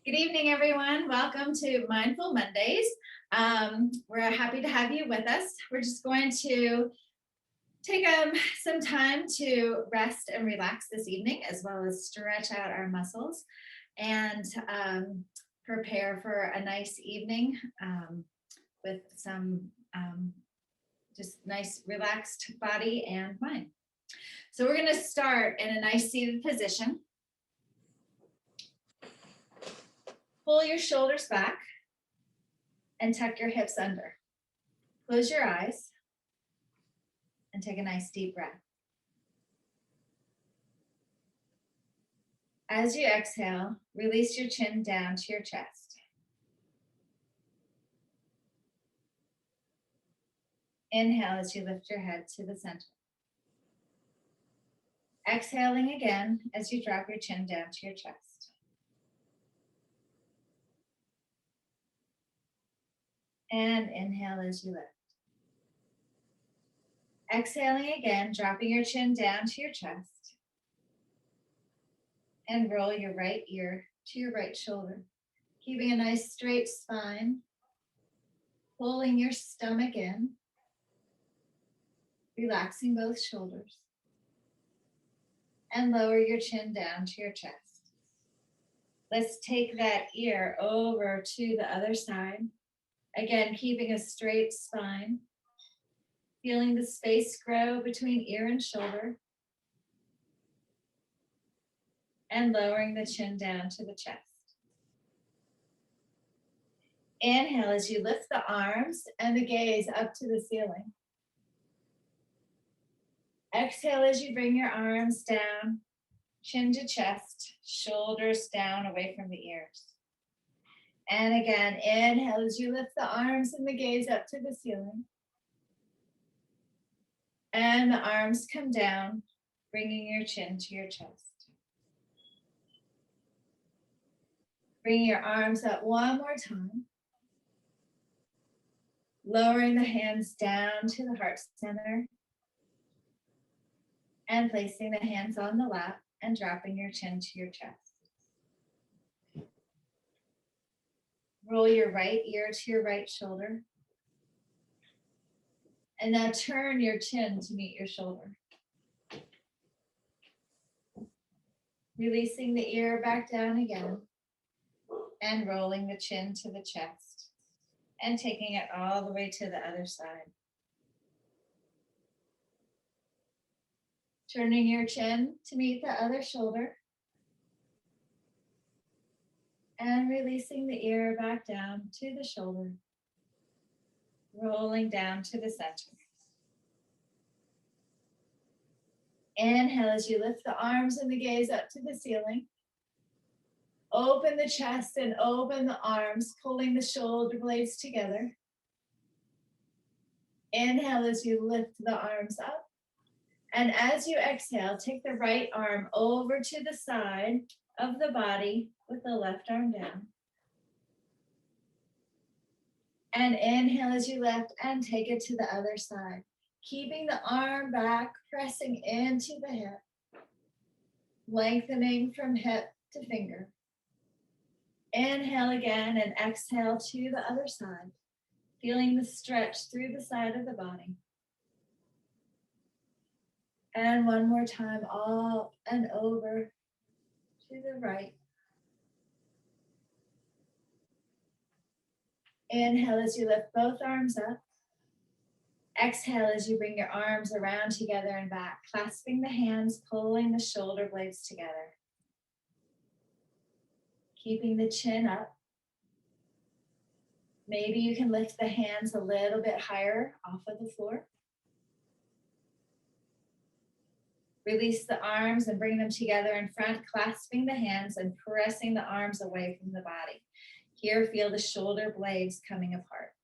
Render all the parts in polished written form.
Good evening, everyone. Welcome to Mindful Mondays. We're happy to have you with us. We're just going to take some time to rest and relax this evening, as well as stretch out our muscles and prepare for a nice evening with some just nice relaxed body and mind. So we're going to start in a nice seated position. Pull your shoulders back and tuck your hips under. Close your eyes and take a nice deep breath. As you exhale, release your chin down to your chest. Inhale as you lift your head to the center. Exhaling again as you drop your chin down to your chest. And inhale as you lift. Exhaling again, dropping your chin down to your chest. And roll your right ear to your right shoulder, keeping a nice straight spine, pulling your stomach in, relaxing both shoulders, and lower your chin down to your chest. Let's take that ear over to the other side. Again, keeping a straight spine, feeling the space grow between ear and shoulder, and lowering the chin down to the chest. Inhale as you lift the arms and the gaze up to the ceiling. Exhale as you bring your arms down, chin to chest, shoulders down away from the ears. And again, inhale as you lift the arms and the gaze up to the ceiling. And the arms come down, bringing your chin to your chest. Bring your arms up one more time. Lowering the hands down to the heart center. And placing the hands on the lap and dropping your chin to your chest. Roll your right ear to your right shoulder. And now turn your chin to meet your shoulder. Releasing the ear back down again. And rolling the chin to the chest. And taking it all the way to the other side. Turning your chin to meet the other shoulder. And releasing the ear back down to the shoulder. Rolling down to the center. Inhale as you lift the arms and the gaze up to the ceiling. Open the chest and open the arms, pulling the shoulder blades together. Inhale as you lift the arms up. And as you exhale, take the right arm over to the side of the body with the left arm down. And inhale as you lift and take it to the other side. Keeping the arm back, pressing into the hip. Lengthening from hip to finger. Inhale again and exhale to the other side. Feeling the stretch through the side of the body. And one more time, up and over to the right. Inhale as you lift both arms up. Exhale as you bring your arms around together and back, clasping the hands, pulling the shoulder blades together. Keeping the chin up. Maybe you can lift the hands a little bit higher off of the floor. Release the arms and bring them together in front, clasping the hands and pressing the arms away from the body. Here, feel the shoulder blades coming apart.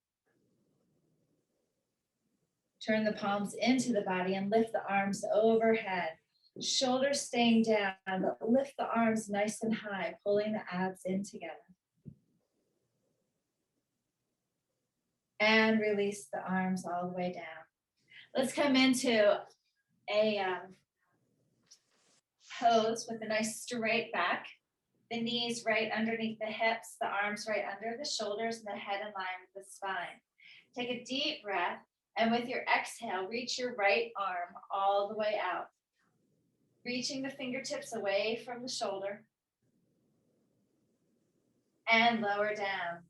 Turn the palms into the body and lift the arms overhead. Shoulders staying down, but lift the arms nice and high, pulling the abs in together. And release the arms all the way down. Let's come into a pose with a nice straight back. The knees right underneath the hips, the arms right under the shoulders, and the head in line with the spine. Take a deep breath, and with your exhale, reach your right arm all the way out, reaching the fingertips away from the shoulder and lower down.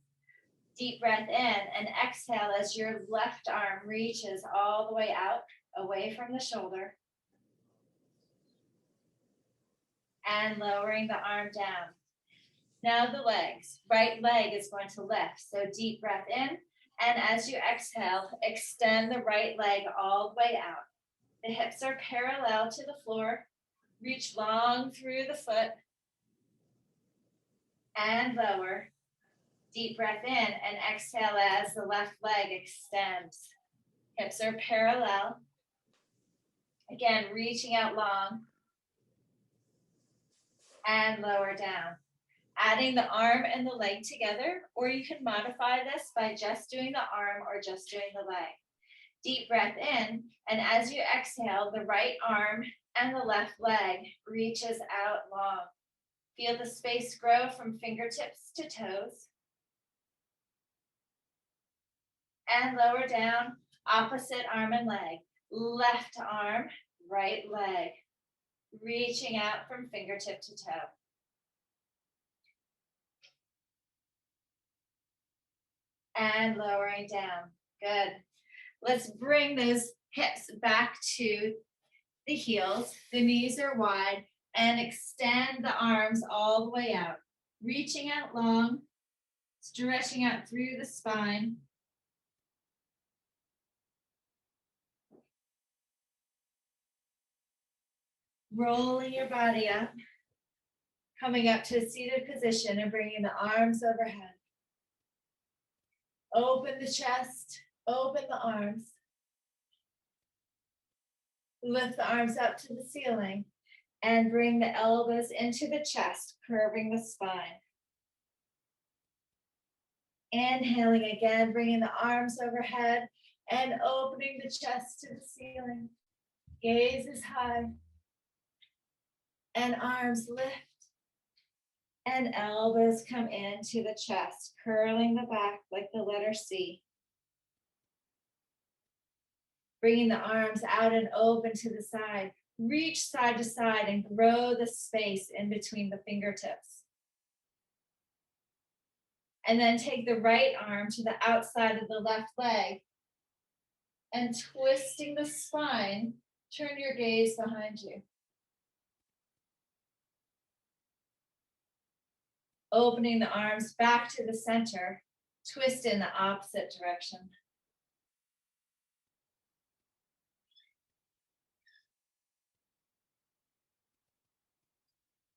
Deep breath in and exhale as your left arm reaches all the way out, away from the shoulder, and lowering the arm down. Now the legs. Right leg is going to lift. So deep breath in, and as you exhale, extend the right leg all the way out. The hips are parallel to the floor. Reach long through the foot and lower. Deep breath in and exhale as the left leg extends. Hips are parallel. Again, reaching out long and lower down. Adding the arm and the leg together, or you can modify this by just doing the arm or just doing the leg. Deep breath in, and as you exhale, the right arm and the left leg reaches out long. Feel the space grow from fingertips to toes. And lower down, opposite arm and leg. Left arm, right leg. Reaching out from fingertip to toe. And lowering down. Good. Let's bring those hips back to the heels. The knees are wide, and extend the arms all the way out. Reaching out long, stretching out through the spine. Rolling your body up, coming up to a seated position and bringing the arms overhead. Open the chest, open the arms. Lift the arms up to the ceiling and bring the elbows into the chest, curving the spine. Inhaling again, bringing the arms overhead and opening the chest to the ceiling. Gaze is high. And arms lift. And elbows come into the chest, curling the back like the letter C. Bringing the arms out and open to the side. Reach side to side and grow the space in between the fingertips. And then take the right arm to the outside of the left leg. And twisting the spine, turn your gaze behind you. Opening the arms back to the center, twist in the opposite direction.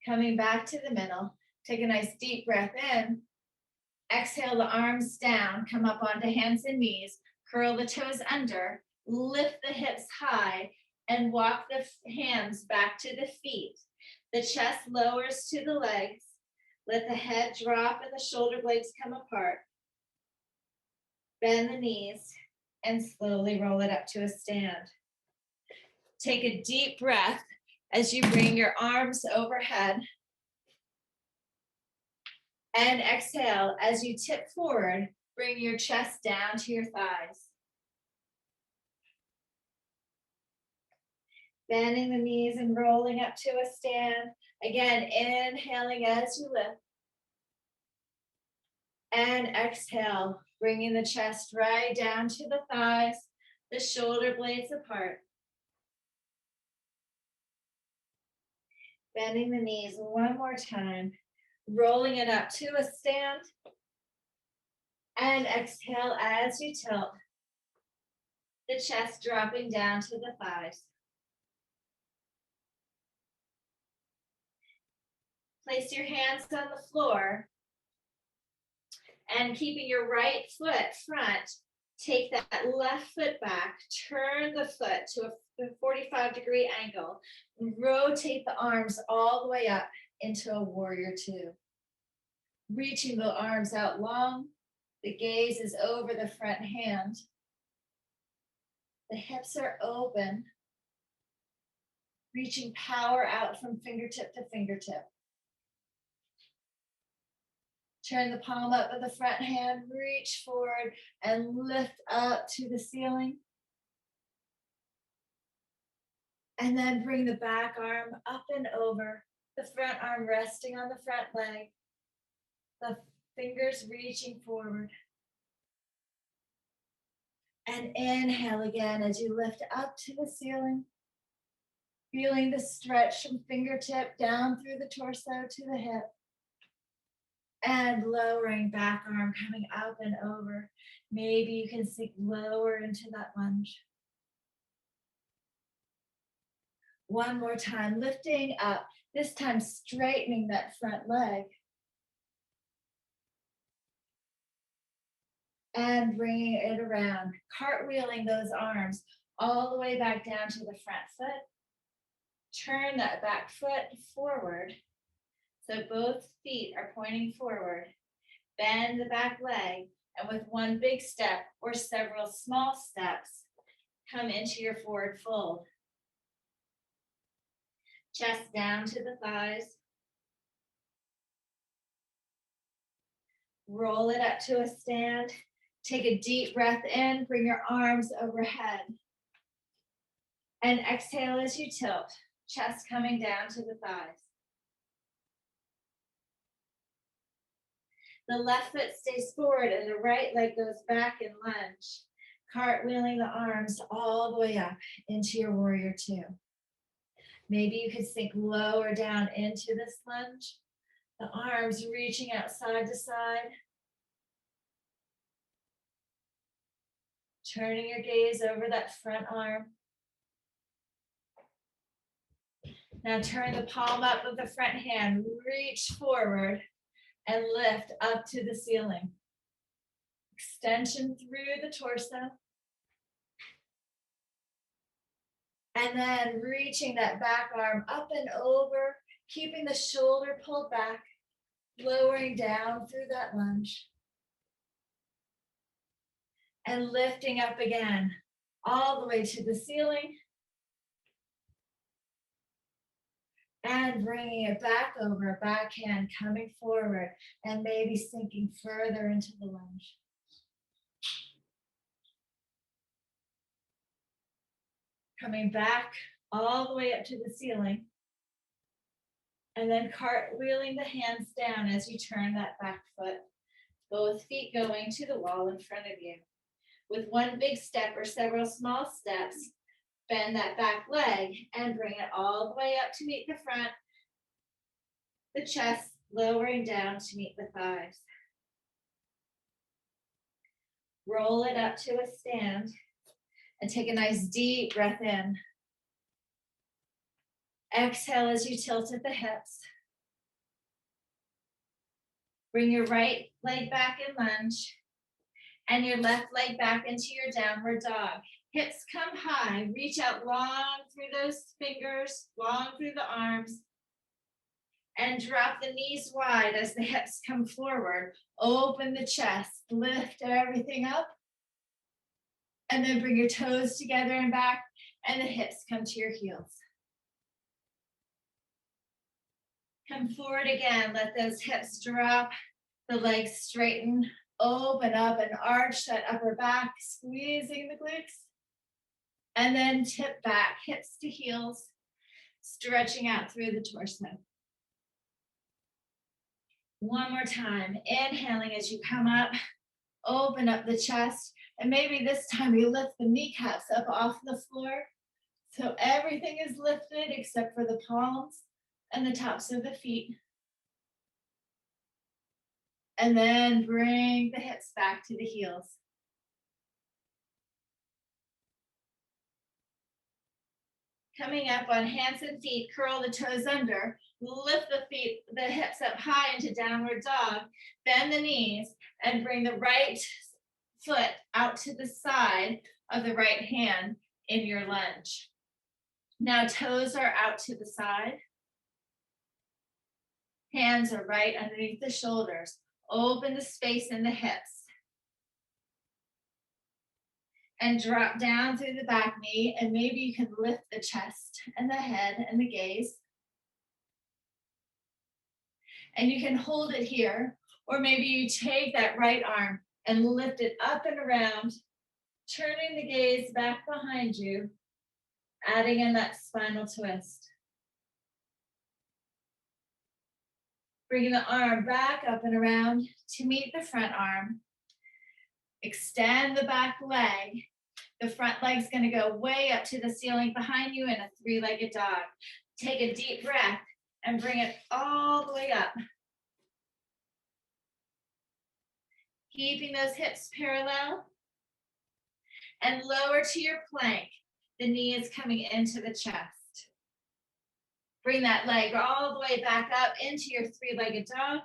Coming back to the middle, take a nice deep breath in. Exhale the arms down, come up onto hands and knees, curl the toes under, lift the hips high, and walk the hands back to the feet. The chest lowers to the legs. Let the head drop and the shoulder blades come apart. Bend the knees and slowly roll it up to a stand. Take a deep breath as you bring your arms overhead. And exhale as you tip forward, bring your chest down to your thighs. Bending the knees and rolling up to a stand. Again, inhaling as you lift. And exhale, bringing the chest right down to the thighs, the shoulder blades apart. Bending the knees one more time, rolling it up to a stand. And exhale as you tilt, the chest dropping down to the thighs. Place your hands on the floor and keeping your right foot front, take that left foot back, turn the foot to a 45-degree angle, and rotate the arms all the way up into a warrior two. Reaching the arms out long, the gaze is over the front hand. The hips are open, reaching power out from fingertip to fingertip. Turn the palm up with the front hand, reach forward and lift up to the ceiling. And then bring the back arm up and over, the front arm resting on the front leg, the fingers reaching forward. And inhale again as you lift up to the ceiling, feeling the stretch from fingertip down through the torso to the hip. And lowering back arm coming up and over. Maybe you can sink lower into that lunge. One more time, lifting up, this time straightening that front leg. And bringing it around, cartwheeling those arms all the way back down to the front foot. Turn that back foot forward. So both feet are pointing forward. Bend the back leg, and with one big step or several small steps, come into your forward fold. Chest down to the thighs. Roll it up to a stand. Take a deep breath in, bring your arms overhead. And exhale as you tilt, chest coming down to the thighs. The left foot stays forward and the right leg goes back in lunge. Cartwheeling the arms all the way up into your warrior two. Maybe you could sink lower down into this lunge. The arms reaching out side to side. Turning your gaze over that front arm. Now turn the palm up with the front hand. Reach forward and lift up to the ceiling. Extension through the torso. And then reaching that back arm up and over, keeping the shoulder pulled back, lowering down through that lunge. And lifting up again, all the way to the ceiling. And bringing it back over, backhand coming forward, and maybe sinking further into the lunge. Coming back all the way up to the ceiling. And then cartwheeling the hands down as you turn that back foot. Both feet going to the wall in front of you. With one big step or several small steps, bend that back leg and bring it all the way up to meet the front. The chest lowering down to meet the thighs. Roll it up to a stand and take a nice deep breath in. Exhale as you tilt at the hips. Bring your right leg back in lunge and your left leg back into your downward dog. Hips come high, reach out long through those fingers, long through the arms, and drop the knees wide as the hips come forward. Open the chest, lift everything up, and then bring your toes together and back, and the hips come to your heels. Come forward again, let those hips drop, the legs straighten, open up and arch that upper back, squeezing the glutes. And then tip back, hips to heels, stretching out through the torso. One more time, inhaling as you come up, open up the chest, and maybe this time you lift the kneecaps up off the floor. So everything is lifted except for the palms and the tops of the feet. And then bring the hips back to the heels. Coming up on hands and feet, curl the toes under, lift the hips up high into downward dog, bend the knees, and bring the right foot out to the side of the right hand in your lunge. Now toes are out to the side. Hands are right underneath the shoulders. Open the space in the hips. And drop down through the back knee, and maybe you can lift the chest and the head and the gaze. And you can hold it here, Or maybe you take that right arm and lift it up and around, turning the gaze back behind you, adding in that spinal twist. Bringing the arm back up and around to meet the front arm. Extend the back leg. The front leg's going to go way up to the ceiling behind you in a three-legged dog. Take a deep breath and bring it all the way up. Keeping those hips parallel. And lower to your plank. The knee is coming into the chest. Bring that leg all the way back up into your three-legged dog.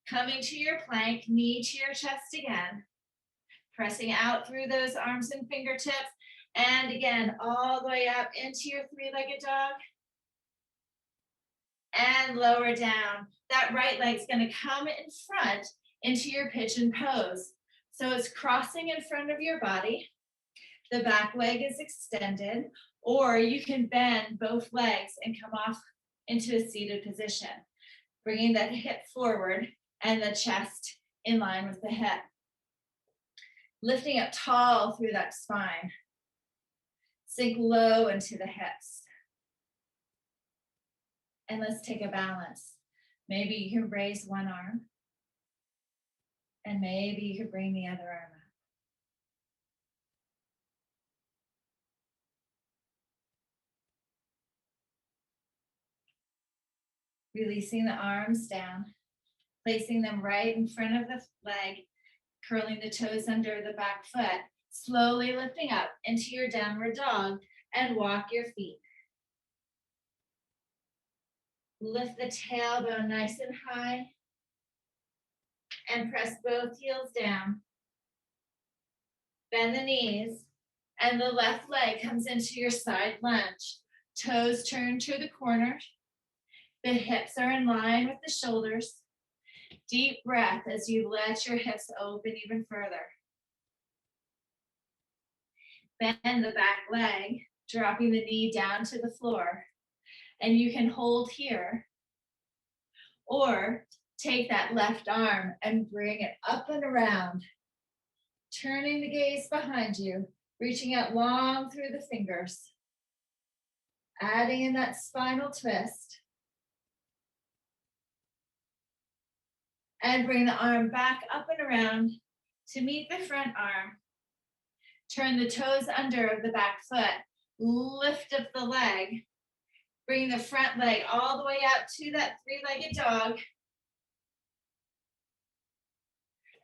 Coming to your plank, knee to your chest again. Pressing out through those arms and fingertips. And again, all the way up into your three-legged dog. And lower down. That right leg's going to come in front into your pigeon pose. So it's crossing in front of your body. The back leg is extended, or you can bend both legs and come off into a seated position, bringing that hip forward and the chest in line with the hip. Lifting up tall through that spine. Sink low into the hips. And let's take a balance. Maybe you can raise one arm. And maybe you could bring the other arm up. Releasing the arms down, placing them right in front of the leg, curling the toes under the back foot, slowly lifting up into your downward dog and walk your feet. Lift the tailbone nice and high and press both heels down. Bend the knees and the left leg comes into your side lunge. Toes turn to the corner. The hips are in line with the shoulders. Deep breath as you let your hips open even further. Bend the back leg, dropping the knee down to the floor. And you can hold here. Or take that left arm and bring it up and around. Turning the gaze behind you, reaching out long through the fingers. Adding in that spinal twist. And bring the arm back up and around to meet the front arm. Turn the toes under the back foot. Lift up the leg. Bring the front leg all the way out to that three-legged dog.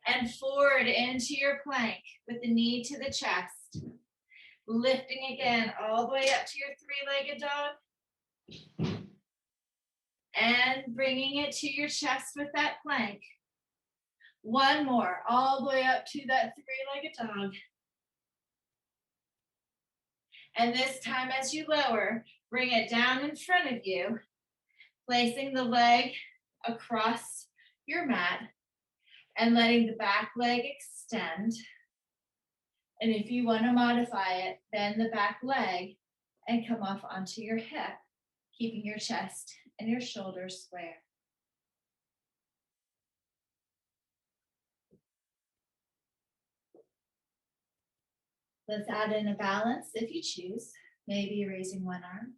And forward into your plank with the knee to the chest. Lifting again all the way up to your three-legged dog. And bringing it to your chest with that plank. One more, all the way up to that three-legged dog. And this time as you lower, bring it down in front of you, placing the leg across your mat and letting the back leg extend. And if you want to modify it, bend the back leg and come off onto your hip, keeping your chest and your shoulders square. Let's add in a balance if you choose. Maybe raising one arm.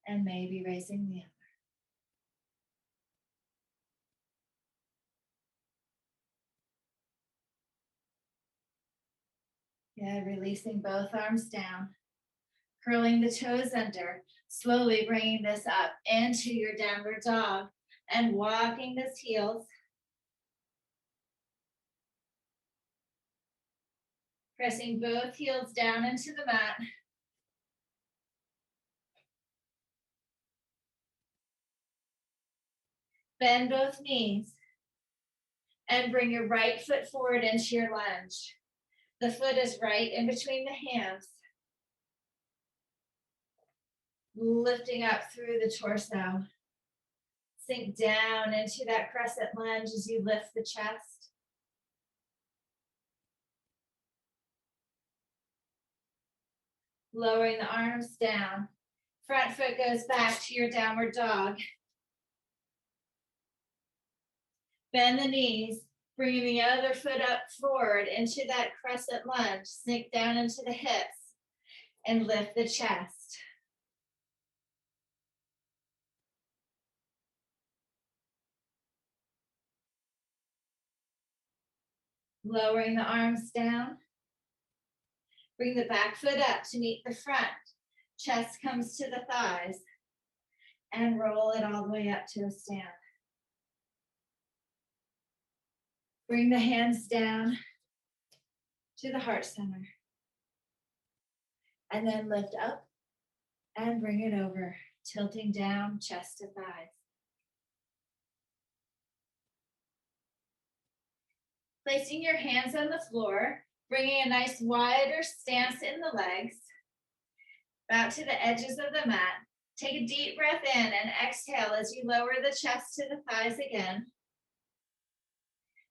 And maybe raising the other. Yeah, releasing both arms down. Curling the toes under. Slowly bringing this up into your downward dog. And walking this heels. Pressing both heels down into the mat. Bend both knees. And bring your right foot forward into your lunge. The foot is right in between the hands. Lifting up through the torso. Sink down into that crescent lunge as you lift the chest. Lowering the arms down. Front foot goes back to your downward dog. Bend the knees, bringing the other foot up forward into that crescent lunge. Sink down into the hips and lift the chest. Lowering the arms down. Bring the back foot up to meet the front. Chest comes to the thighs. And roll it all the way up to a stand. Bring the hands down to the heart center. And then lift up and bring it over, tilting down, chest to thighs. Placing your hands on the floor, bringing a nice wider stance in the legs. Bow to the edges of the mat. Take a deep breath in and exhale as you lower the chest to the thighs again.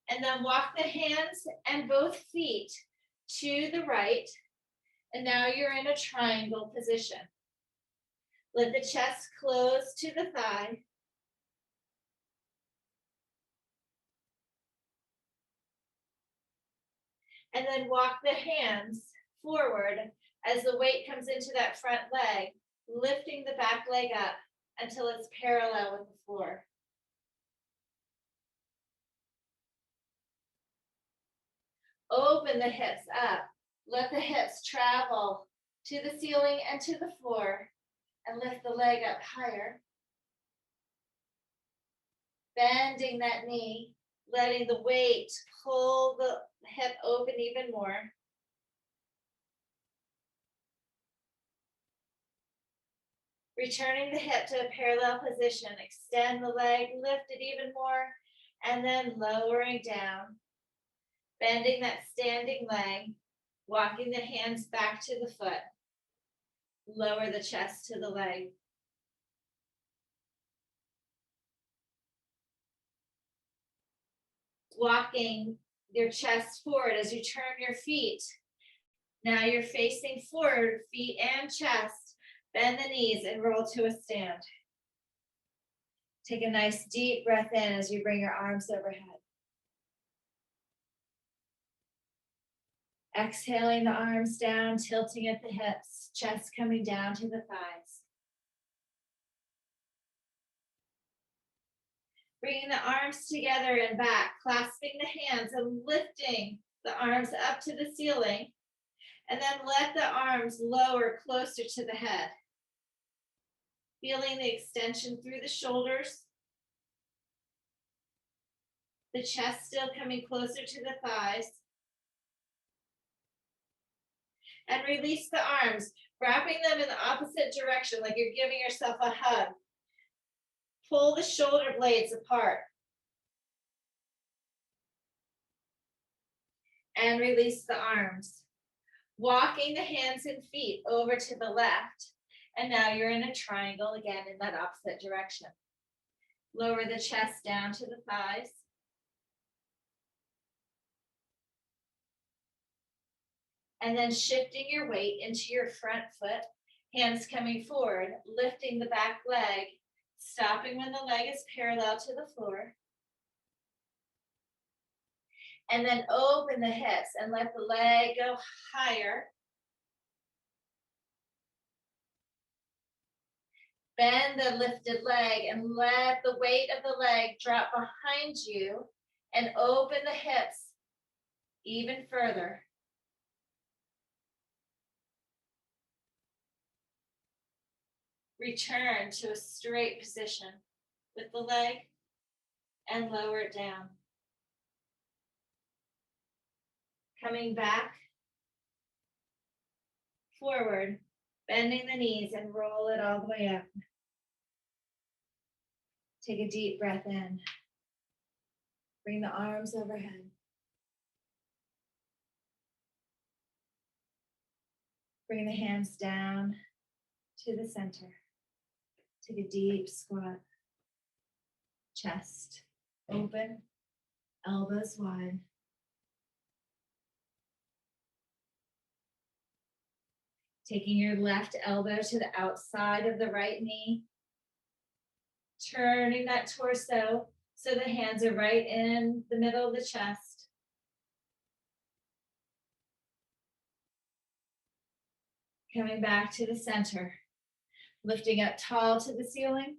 And then walk the hands and both feet to the right. And now you're in a triangle position. Let the chest close to the thigh. And then walk the hands forward as the weight comes into that front leg, lifting the back leg up until it's parallel with the floor. Open the hips up. Let the hips travel to the ceiling and to the floor, and lift the leg up higher. Bending that knee, letting the weight pull the hip open even more. Returning the hip to a parallel position, extend the leg, lift it even more, and then lowering down. Bending that standing leg, walking the hands back to the foot. Lower the chest to the leg. Walking your chest forward as you turn your feet. Now you're facing forward, feet and chest. Bend the knees and roll to a stand. Take a nice deep breath in as you bring your arms overhead. Exhaling the arms down, tilting at the hips, chest coming down to the thighs. Bringing the arms together and back, clasping the hands and lifting the arms up to the ceiling. And then let the arms lower closer to the head. Feeling the extension through the shoulders. The chest still coming closer to the thighs. And release the arms, wrapping them in the opposite direction like you're giving yourself a hug. Pull the shoulder blades apart. And release the arms. Walking the hands and feet over to the left. And now you're in a triangle again in that opposite direction. Lower the chest down to the thighs. And then shifting your weight into your front foot, hands coming forward, lifting the back leg, stopping when the leg is parallel to the floor. And then open the hips and let the leg go higher. Bend the lifted leg and let the weight of the leg drop behind you and open the hips even further. Return to a straight position with the leg and lower it down. Coming back, forward, bending the knees and roll it all the way up. Take a deep breath in. Bring the arms overhead. Bring the hands down to the center. Take a deep squat. Chest open, elbows wide. Taking your left elbow to the outside of the right knee. Turning that torso so the hands are right in the middle of the chest. Coming back to the center. Lifting up tall to the ceiling.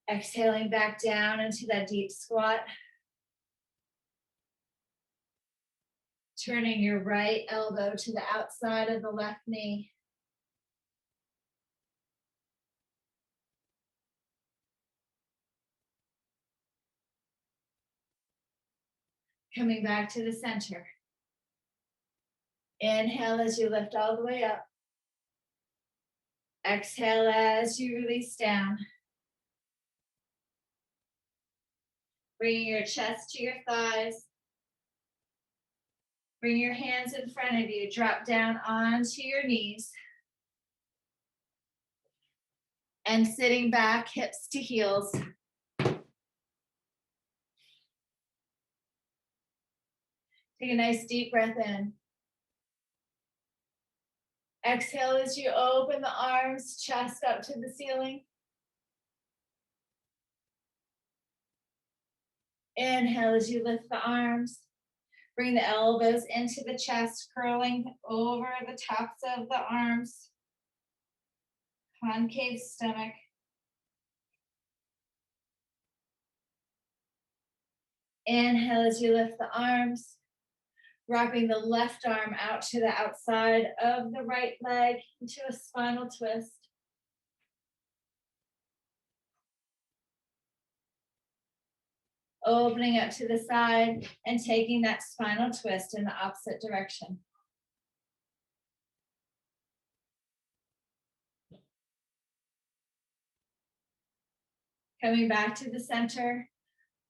Exhaling back down into that deep squat. Turning your right elbow to the outside of the left knee. Coming back to the center. Inhale as you lift all the way up. Exhale as you release down. Bringing your chest to your thighs. Bring your hands in front of you. Drop down onto your knees. And sitting back, hips to heels. Take a nice deep breath in. Exhale as you open the arms, chest up to the ceiling. Inhale as you lift the arms. Bring the elbows into the chest, curling over the tops of the arms. Concave stomach. Inhale as you lift the arms. Wrapping the left arm out to the outside of the right leg into a spinal twist. Opening up to the side and taking that spinal twist in the opposite direction. Coming back to the center.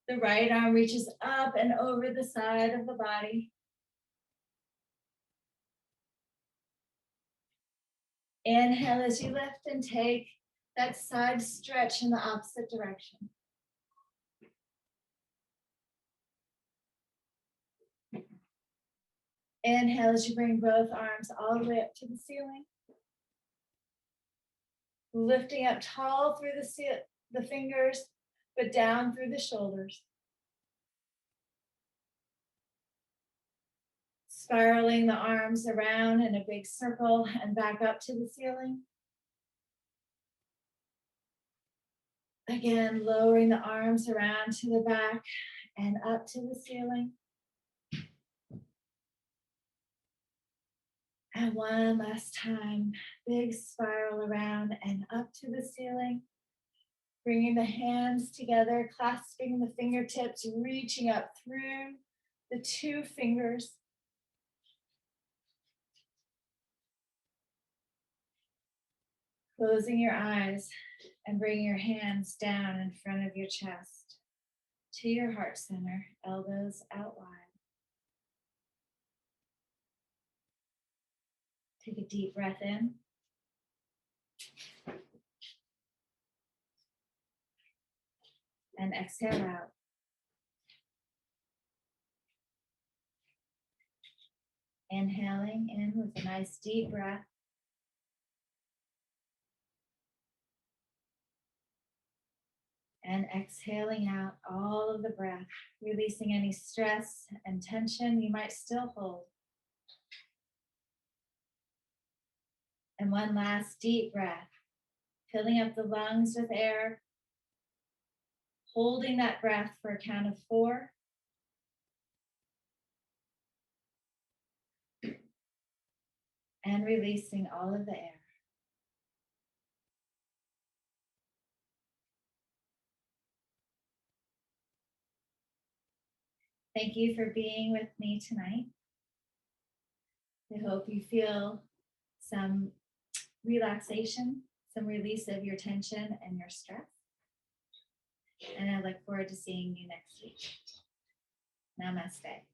The right arm reaches up and over the side of the body. Inhale as you lift and take that side stretch in the opposite direction. Inhale as you bring both arms all the way up to the ceiling. Lifting up tall through the fingers, but down through the shoulders. Spiraling the arms around in a big circle and back up to the ceiling. Again, lowering the arms around to the back and up to the ceiling. And one last time, big spiral around and up to the ceiling. Bringing the hands together, clasping the fingertips, reaching up through the two fingers. Closing your eyes and bringing your hands down in front of your chest to your heart center, elbows out wide. Take a deep breath in. And exhale out. Inhaling in with a nice deep breath. And exhaling out all of the breath, releasing any stress and tension you might still hold. And one last deep breath, filling up the lungs with air, holding that breath for a count of 4. And releasing all of the air. Thank you for being with me tonight. I hope you feel some relaxation, some release of your tension and your stress. And I look forward to seeing you next week. Namaste.